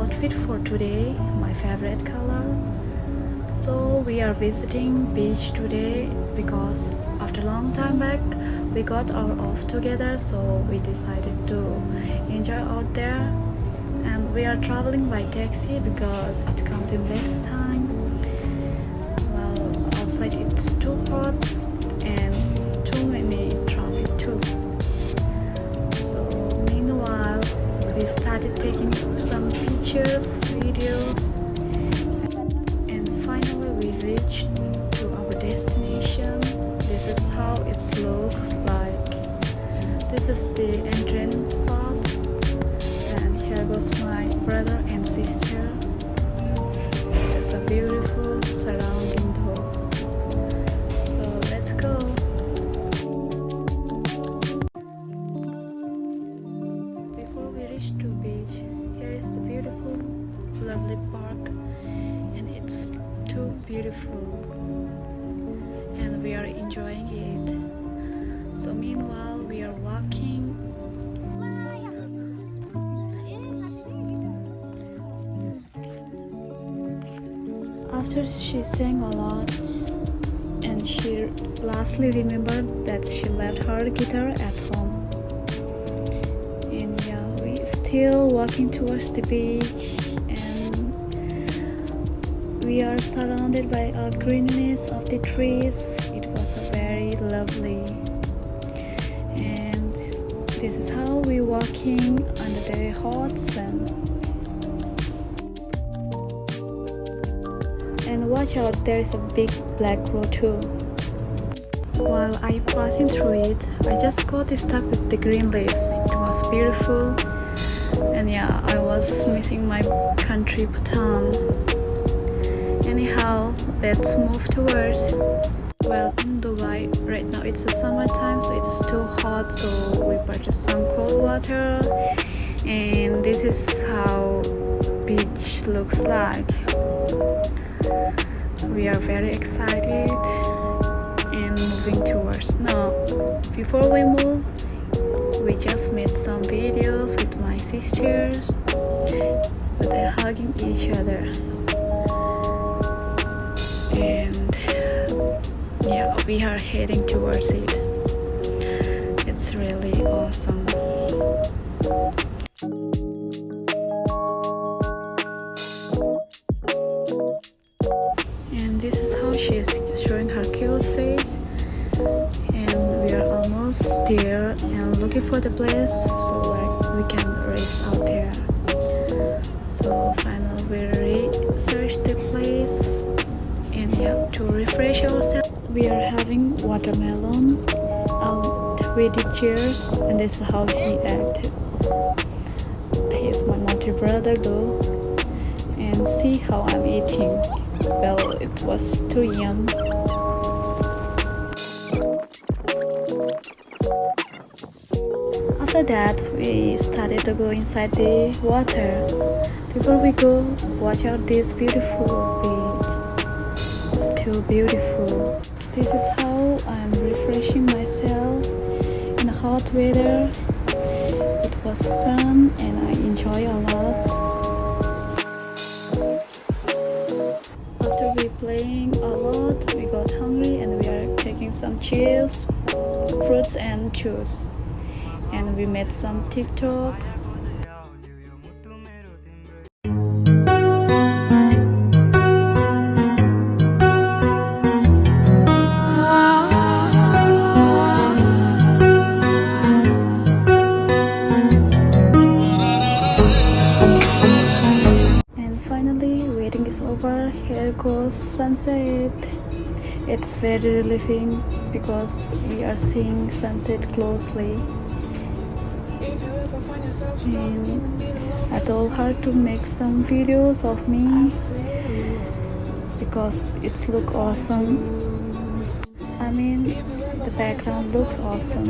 outfit for today, my favorite color. So we are visiting beach today because after a long time back we got our off together, so we decided to enjoy out there. And we are traveling by taxi because it comes in less time. Well, outside it's too hot and too many traffic too. So meanwhile we started taking some pictures, videos, and finally we reached to our destination. This is how it looks like. This is the entrance path, and here goes my brother and sister. It's a beautiful surrounding though. So let's go. Before we reach to beach, here is the beautiful, lovely park, and it's too beautiful, and we are enjoying it. So meanwhile we are walking. After she sang a lot, and she lastly remembered that she left her guitar at home. And yeah, we still walking towards the beach, and we are surrounded by a greenness of the trees. It was very lovely, and this is how we walking under the hot sun. And watch out, there is a big black road too. While I passing through it, I just got stuck with the green leaves. It was beautiful, and yeah, I was missing my country Bhutan. Anyhow, let's move towards. Well, in Dubai right now it's the summertime, so it's too hot, so we purchased some cold water, and this is how beach looks like. We are very excited and moving towards. Now, before we move, we just made some videos with my sisters. They're hugging each other, and yeah, we are heading towards it. It's really awesome. And this is how she is showing her cute face, and we are almost there and looking for the place so we can race out there. So finally we researched the place, and yeah, to refresh ourselves we are having watermelon with the cheers, and this is how he acted. He is my naughty brother though, and see how I'm eating. Well, it was too yum. After that, we started to go inside the water. Before we go, watch out this beautiful beach. It's too beautiful. This is how I'm refreshing myself in the hot weather. It was fun and I enjoy a lot. After we playing a lot, we got hungry and we are taking some chips, fruits and juice, and we made some TikTok. Over, here goes sunset. It's very relieving because we are seeing sunset closely, and I told her to make some videos of me because it looks awesome. I mean, the background looks awesome.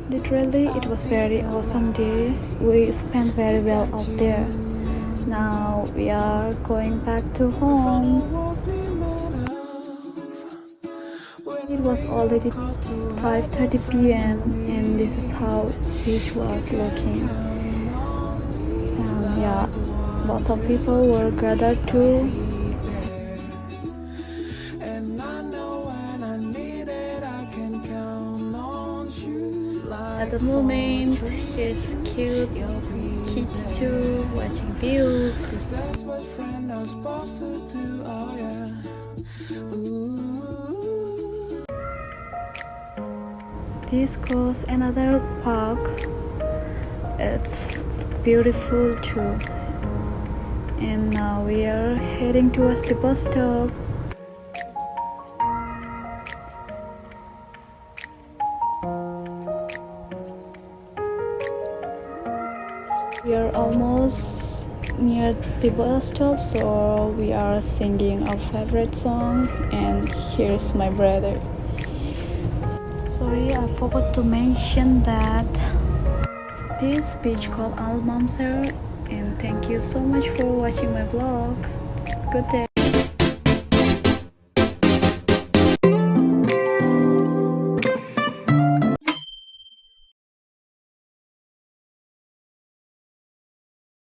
Literally, it was very awesome day. We spent very well out there. Now we are going back to home. It was already 5:30 p.m. and this is how beach was looking. lots of people were gathered too. At the moment, she's cute, kitty too, watching views. This goes another park. It's beautiful too. And now we are heading towards the bus stop. We are almost near the bus stop, so we are singing our favorite song, and here's my brother. Sorry, I forgot to mention that this beach called Al Mamsar, and thank you so much for watching my vlog. Good day.